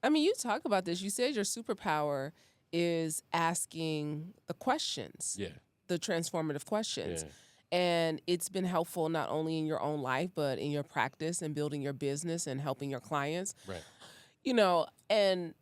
I mean, you talk about this. You said your superpower is asking the questions, Yeah, the transformative questions. yeah, And it's been helpful not only in your own life, but in your practice and building your business and helping your clients. right, And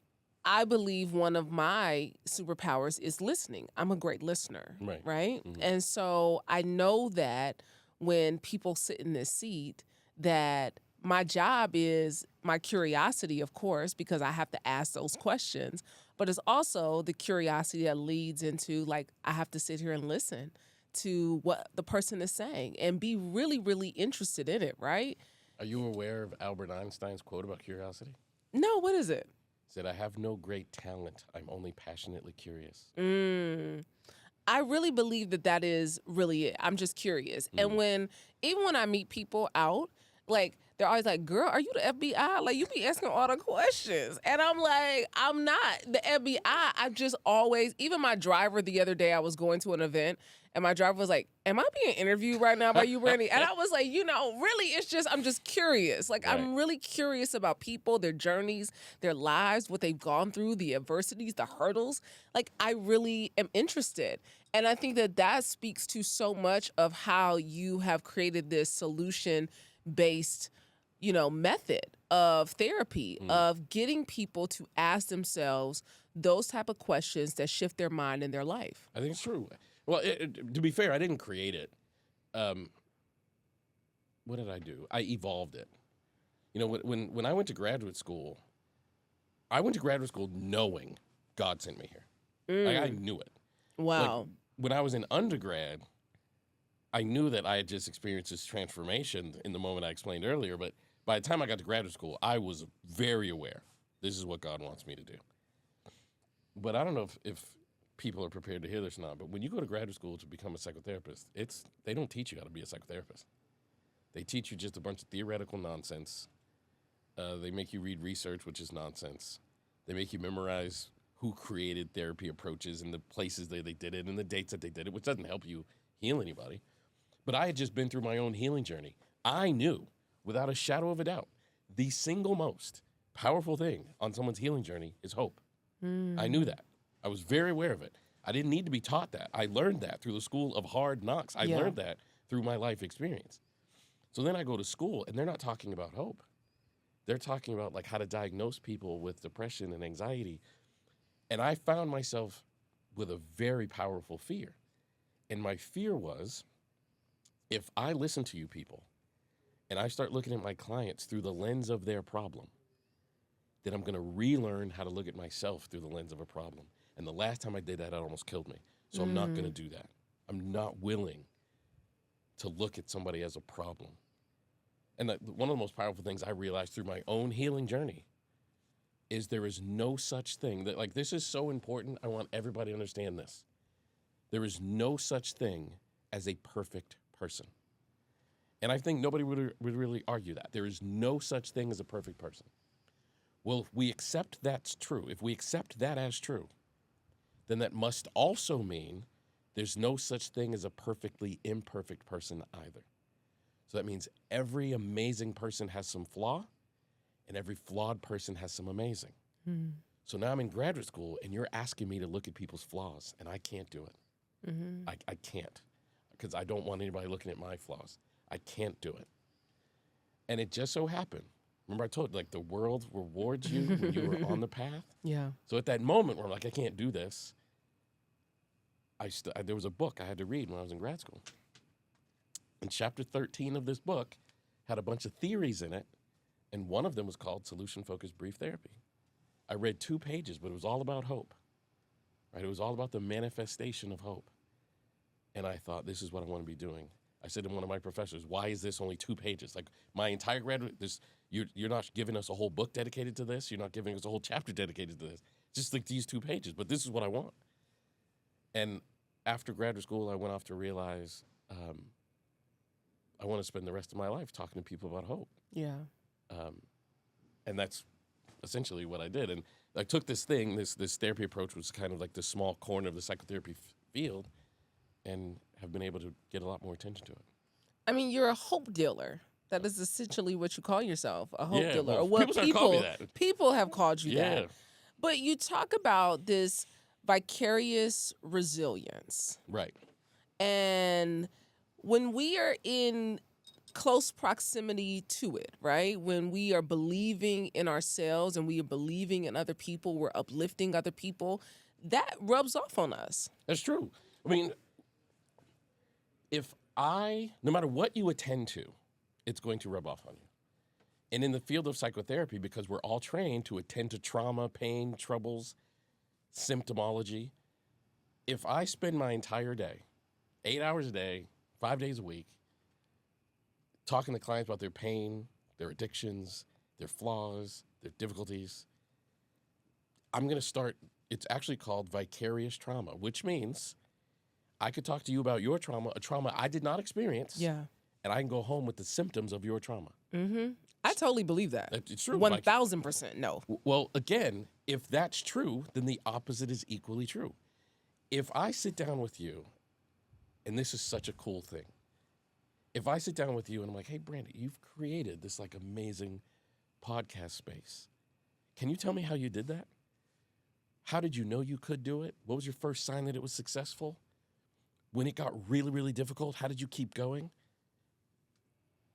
I believe one of my superpowers is listening. I'm a great listener, right. right? Hmm. And so I know that when people sit in this seat, that my job is my curiosity, of course, because I have to ask those questions, but it's also the curiosity that leads into like I have to sit here and listen to what the person is saying and be really, really interested in it, right? Are you aware of Albert Einstein's quote about curiosity? No, what is it? He said, "I have no great talent. I'm only passionately curious." Mm. I really believe that that is really it. I'm just curious. And Mm. even when I meet people out, like they're always like, "Girl, are you the FBI? Like you be asking all the questions." And I'm like, "I'm not the FBI. I just always." Even my driver the other day, I was going to an event, and my driver was like, "Am I being interviewed right now by you, Brandy?" And I was like, really, it's just I'm just curious. Like Right. I'm really curious about people, their journeys, their lives, what they've gone through, the adversities, the hurdles. Like I really am interested. And I think that that speaks to so much of how you have created this solution based, method of therapy, Mm. of getting people to ask themselves those type of questions that shift their mind in their life. I think it's true. Well, to be fair, I didn't create it. Um, what did I do? I evolved it. When I went to graduate school, I went to graduate school knowing God sent me here. Like I knew it. Like Wow. when I was in undergrad, I knew that I had just experienced this transformation in the moment I explained earlier. But by the time I got to graduate school, I was very aware this is what God wants me to do. But I don't know if people are prepared to hear this or not. But when you go to graduate school to become a psychotherapist, they don't teach you how to be a psychotherapist. They teach you just a bunch of theoretical nonsense. They make you read research, which is nonsense. They make you memorize who created therapy approaches and the places that they did it and the dates that they did it, which doesn't help you heal anybody. But I had just been through my own healing journey. I knew, without a shadow of a doubt, the single most powerful thing on someone's healing journey is hope. I knew that. I was very aware of it. I didn't need to be taught that. I learned that through the school of hard knocks. I Yeah. learned that through my life experience. So then I go to school, and they're not talking about hope. They're talking about like how to diagnose people with depression and anxiety. And I found myself with a very powerful fear. And my fear was, if I listen to you people and I start looking at my clients through the lens of their problem, then I'm going to relearn how to look at myself through the lens of a problem. And the last time I did that, it almost killed me. So I'm not going to do that. I'm not willing to look at somebody as a problem. And one of the most powerful things I realized through my own healing journey is there is no such thing that, like, this is so important. I want everybody to understand this. There is no such thing as a perfect person. And I think nobody would really argue that. There is no such thing as a perfect person. Well, if we accept that's true, if we accept that as true, then that must also mean there's no such thing as a perfectly imperfect person either. So that means every amazing person has some flaw, and every flawed person has some amazing. So now I'm in graduate school, and you're asking me to look at people's flaws, and I can't do it. I can't, because I don't want anybody looking at my flaws. I can't do it. And it just so happened. Remember I told you, like, the world rewards you when you were on the path? Yeah. So at that moment where I'm like, I can't do this, there was a book I had to read when I was in grad school. And chapter 13 of this book had a bunch of theories in it, and one of them was called Solution-Focused Brief Therapy. I read 2 pages, but it was all about hope. Right? It was all about the manifestation of hope. And I thought, this is what I want to be doing. I said to one of my professors, why is this only 2 pages? Like, my entire graduate, you're not giving us a whole book dedicated to this. You're not giving us a whole chapter dedicated to this. Just like these 2 pages, but this is what I want. And after graduate school, I went off to realize I want to spend the rest of my life talking to people about hope. Yeah. And that's essentially what I did. And I took this thing, this therapy approach, was kind of like this small corner of the psychotherapy field, and have been able to get a lot more attention to it. I mean, you're a hope dealer. That is essentially what you call yourself, a hope Yeah, dealer. well, Or what people start calling me that. people have called you Yeah, that. But you talk about this vicarious resilience. right. And when we are in close proximity to it, right? When we are believing in ourselves and we are believing in other people, we're uplifting other people, that rubs off on us. That's true. I mean, no matter what you attend to, it's going to rub off on you. And in the field of psychotherapy, because we're all trained to attend to trauma, pain, troubles, symptomology, if I spend my entire day, 8 hours a day, 5 days a week, talking to clients about their pain, their addictions, their flaws, their difficulties, I'm going to start, it's actually called vicarious trauma, which means I could talk to you about your trauma, a trauma I did not experience, Yeah. and I can go home with the symptoms of your trauma. Mm-hmm. I totally believe that. It's true. 1,000% no. Well, again, if that's true, then the opposite is equally true. If I sit down with you, and this is such a cool thing, if I sit down with you and I'm like, hey, Brandy, you've created this like amazing podcast space. Can you tell me how you did that? How did you know you could do it? What was your first sign that it was successful? When it got really, really difficult, how did you keep going?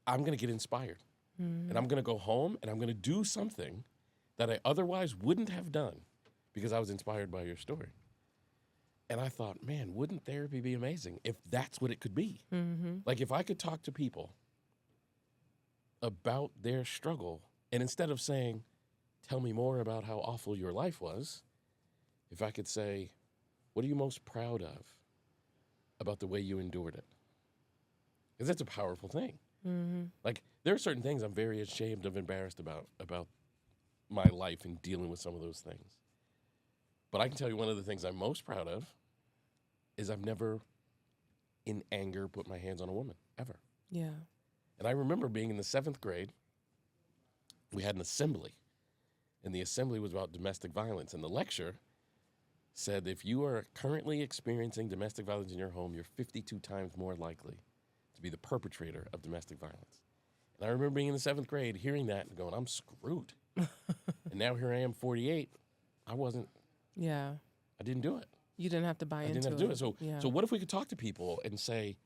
I'm going to get inspired. And I'm going to go home and I'm going to do something that I otherwise wouldn't have done because I was inspired by your story. And I thought, man, wouldn't therapy be amazing if that's what it could be? Mm-hmm. Like if I could talk to people about their struggle, and instead of saying, tell me more about how awful your life was, if I could say, what are you most proud of about the way you endured it? Because that's a powerful thing. Mm-hmm. Like there are certain things I'm very ashamed of, embarrassed about my life and dealing with some of those things. But I can tell you one of the things I'm most proud of is I've never, in anger, put my hands on a woman, ever. Yeah. And I remember being in the 7th grade, we had an assembly, and the assembly was about domestic violence, and the lecture said if you are currently experiencing domestic violence in your home, you're 52 times more likely to be the perpetrator of domestic violence. And I remember being in the 7th grade, hearing that and going, I'm screwed. And now here I am, 48. Yeah. I didn't do it. You didn't have to buy into it. I didn't have to do it. So what if we could talk to people and say,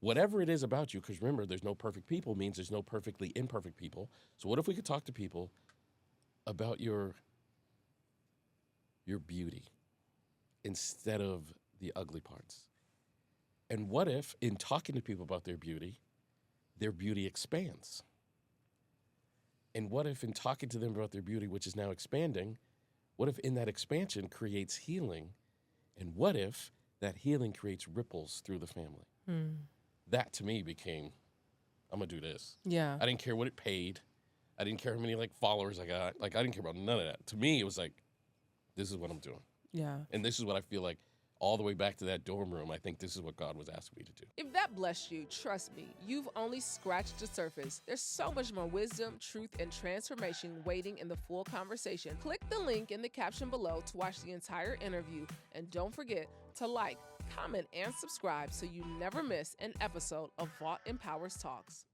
whatever it is about you, because remember, there's no perfect people means there's no perfectly imperfect people. So what if we could talk to people about your beauty instead of the ugly parts? And what if, in talking to people about their beauty expands? And what if, in talking to them about their beauty, which is now expanding, what if in that expansion creates healing? And what if that healing creates ripples through the family? That, to me, became, I'm going to do this. Yeah. I didn't care what it paid. I didn't care how many, followers I got. I didn't care about none of that. To me, it was like, this is what I'm doing. Yeah. And this is what I feel like all the way back to that dorm room. I think this is what God was asking me to do. If that blessed you, trust me, you've only scratched the surface. There's so much more wisdom, truth, and transformation waiting in the full conversation. Click the link in the caption below to watch the entire interview. And don't forget to like, comment, and subscribe so you never miss an episode of Vault Empowers Talks.